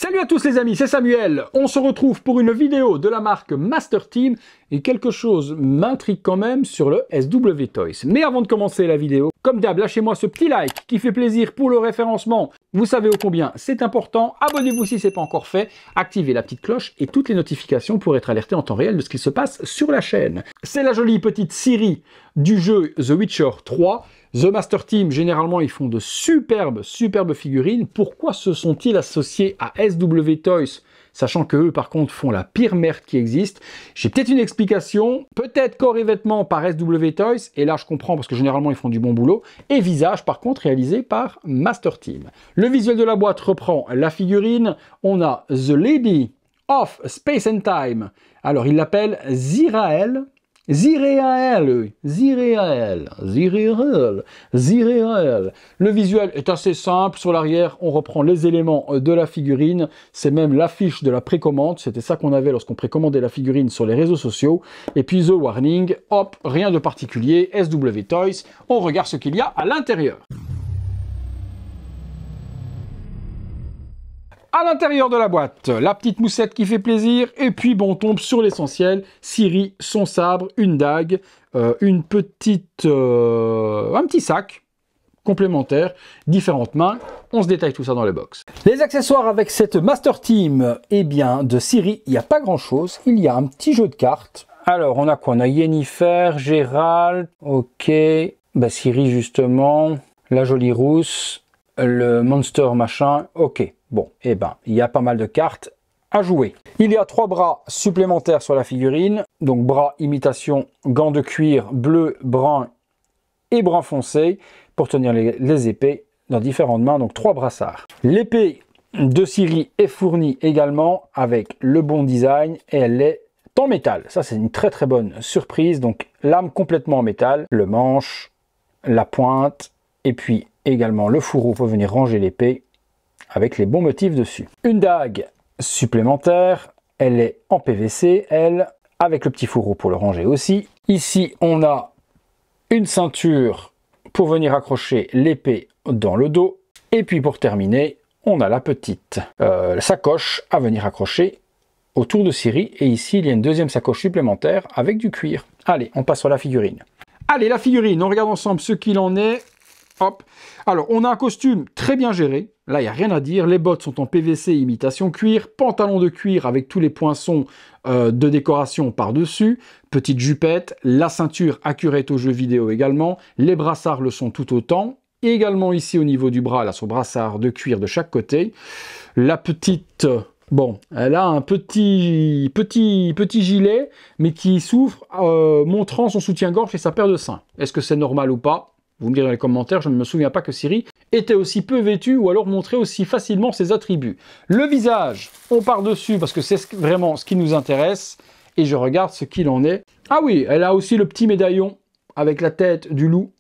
Salut à tous les amis, c'est Samuel. On se retrouve pour une vidéo de la marque Master Team et quelque chose m'intrigue quand même sur le SW Toys. Mais avant de commencer la vidéo, comme d'hab, lâchez-moi ce petit like qui fait plaisir pour le référencement. Vous savez ô combien c'est important. Abonnez-vous si ce n'est pas encore fait. Activez la petite cloche et toutes les notifications pour être alerté en temps réel de ce qui se passe sur la chaîne. C'est la jolie petite Ciri du jeu The Witcher 3. The Master Team, généralement, ils font de superbes figurines. Pourquoi se sont-ils associés à SW Toys, sachant que eux, par contre, font la pire merde qui existe? J'ai peut-être une explication. Peut-être corps et vêtements par SW Toys, et là, je comprends parce que généralement, ils font du bon boulot. Et visage, par contre, réalisé par Master Team. Le visuel de la boîte reprend la figurine. On a The Lady of Space and Time. Alors, il l'appelle Zireael. Zireael. Le visuel est assez simple. Sur l'arrière, on reprend les éléments de la figurine. C'est même l'affiche de la précommande. C'était ça qu'on avait lorsqu'on précommandait la figurine sur les réseaux sociaux. Et puis The Warning. Hop, rien de particulier. SW Toys. On regarde ce qu'il y a à l'intérieur. À l'intérieur de la boîte, la petite moussette qui fait plaisir, et puis bon, on tombe sur l'essentiel. Ciri, son sabre, une dague, un petit sac complémentaire, différentes mains. On se détaille tout ça dans les box. Les accessoires avec cette Master Team, eh bien, de Ciri, il n'y a pas grand chose. Il y a un petit jeu de cartes. Alors, on a quoi? On a Yennefer, Gérald, ok, bah, Ciri justement, la jolie rousse, le monster machin, ok. Bon, eh ben, il y a pas mal de cartes à jouer. Il y a 3 bras supplémentaires sur la figurine. Donc, bras imitation, gants de cuir bleu, brun et brun foncé pour tenir les épées dans différentes mains. Donc, 3 brassards. L'épée de Ciri est fournie également avec le bon design et elle est en métal. Ça, c'est une très bonne surprise. Donc, lame complètement en métal, le manche, la pointe et puis également le fourreau pour venir ranger l'épée avec les bons motifs dessus. Une dague supplémentaire, elle est en PVC, elle, avec le petit fourreau pour le ranger aussi. Ici, on a une ceinture pour venir accrocher l'épée dans le dos. Et puis pour terminer, on a la petite sacoche à venir accrocher autour de Ciri. Et ici, il y a une deuxième sacoche supplémentaire avec du cuir. Allez, on passe sur la figurine. Allez, la figurine, on regarde ensemble ce qu'il en est. Hop. Alors, on a un costume très bien géré. Là, il n'y a rien à dire. Les bottes sont en PVC imitation cuir. Pantalon de cuir avec tous les poinçons de décoration par-dessus. Petite jupette. La ceinture accurate aux jeux vidéo également. Les brassards le sont tout autant. Et également ici au niveau du bras, là, son brassard de cuir de chaque côté. La petite... Bon, elle a un petit gilet, mais qui s'ouvre, montrant son soutien-gorge et sa paire de seins. Est-ce que c'est normal ou pas? Vous me direz dans les commentaires, je ne me souviens pas que Ciri était aussi peu vêtue ou alors montrait aussi facilement ses attributs. Le visage, on part dessus parce que c'est vraiment ce qui nous intéresse et je regarde ce qu'il en est. Ah oui, elle a aussi le petit médaillon avec la tête du loup,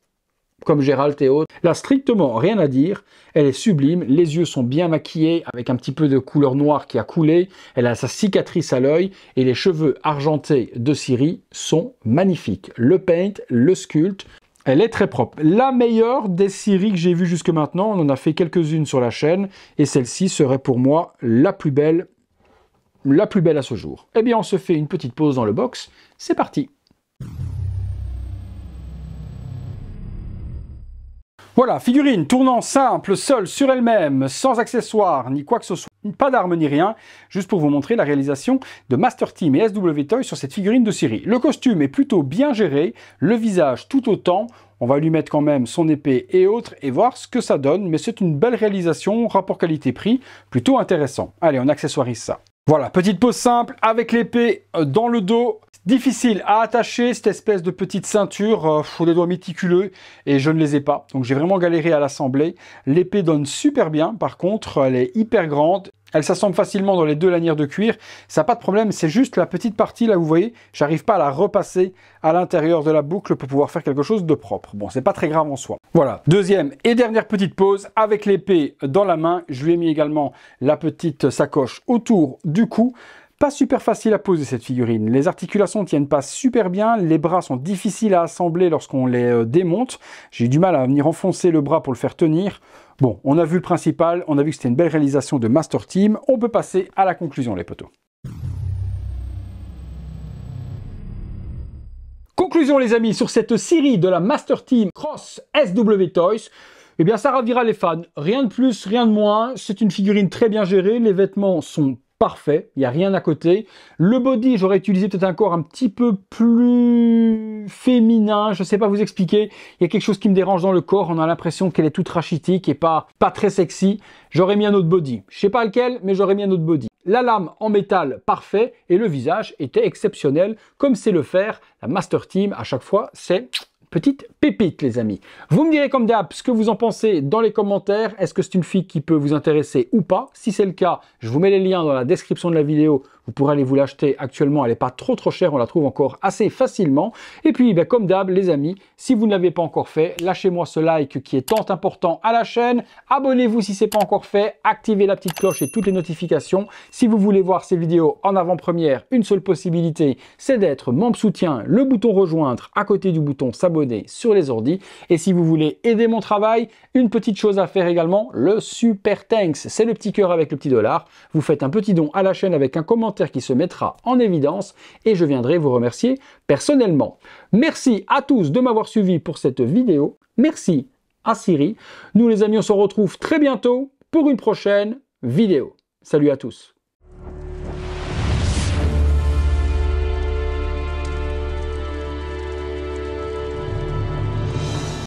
comme Gérald et autres. Là, strictement rien à dire. Elle est sublime. Les yeux sont bien maquillés avec un petit peu de couleur noire qui a coulé. Elle a sa cicatrice à l'œil et les cheveux argentés de Ciri sont magnifiques. Le paint, le sculpte. Elle est très propre. La meilleure des Ciri que j'ai vues jusque maintenant, on en a fait quelques-unes sur la chaîne, et celle-ci serait pour moi la plus belle à ce jour. Eh bien, on se fait une petite pause dans le box. C'est parti. Voilà, figurine tournant simple, seule sur elle-même, sans accessoires ni quoi que ce soit, pas d'armes ni rien, juste pour vous montrer la réalisation de Master Team et SW Toys sur cette figurine de Ciri. Le costume est plutôt bien géré, le visage tout autant, on va lui mettre quand même son épée et autres et voir ce que ça donne, mais c'est une belle réalisation, rapport qualité-prix, plutôt intéressant. Allez, on accessoirise ça. Voilà, petite pose simple avec l'épée dans le dos. Difficile à attacher cette espèce de petite ceinture, faut des doigts méticuleux et je ne les ai pas. Donc j'ai vraiment galéré à l'assembler. L'épée donne super bien, par contre elle est hyper grande. Elle s'assemble facilement dans les 2 lanières de cuir. Ça n'a pas de problème, c'est juste la petite partie là, vous voyez, j'arrive pas à la repasser à l'intérieur de la boucle pour pouvoir faire quelque chose de propre. Bon, c'est pas très grave en soi. Voilà, deuxième et dernière petite pause avec l'épée dans la main. Je lui ai mis également la petite sacoche autour du cou. Pas super facile à poser cette figurine. Les articulations tiennent pas super bien, les bras sont difficiles à assembler lorsqu'on les démonte. J'ai eu du mal à venir enfoncer le bras pour le faire tenir. Bon, on a vu le principal, on a vu que c'était une belle réalisation de Master Team. On peut passer à la conclusion, les potos. Conclusion les amis sur cette série de la Master Team Cross SW Toys. Eh bien ça ravira les fans, rien de plus, rien de moins. C'est une figurine très bien gérée, les vêtements sont parfaits, il n'y a rien à côté. Le body, j'aurais utilisé peut-être un corps un petit peu plus féminin, je ne sais pas vous expliquer. Il y a quelque chose qui me dérange dans le corps, on a l'impression qu'elle est toute rachitique et pas très sexy. J'aurais mis un autre body, je ne sais pas lequel, mais j'aurais mis un autre body. La lame en métal, parfait, et le visage était exceptionnel, comme sait le faire la Master Team. À chaque fois, c'est petite pépite, les amis. Vous me direz comme d'hab ce que vous en pensez dans les commentaires. Est-ce que c'est une fille qui peut vous intéresser ou pas? Si c'est le cas, je vous mets les liens dans la description de la vidéo. Vous pourrez aller vous l'acheter. Actuellement, elle n'est pas trop chère. On la trouve encore assez facilement. Et puis, comme d'hab, les amis, si vous ne l'avez pas encore fait, lâchez-moi ce like qui est tant important à la chaîne. Abonnez-vous si ce n'est pas encore fait. Activez la petite cloche et toutes les notifications. Si vous voulez voir ces vidéos en avant-première, une seule possibilité, c'est d'être membre soutien, le bouton rejoindre à côté du bouton s'abonner sur les ordis. Et si vous voulez aider mon travail, une petite chose à faire également, le super thanks. C'est le petit cœur avec le petit dollar. Vous faites un petit don à la chaîne avec un commentaire qui se mettra en évidence et je viendrai vous remercier personnellement. Merci à tous de m'avoir suivi pour cette vidéo. Merci à Siri. Nous les amis, on se retrouve très bientôt pour une prochaine vidéo. Salut à tous.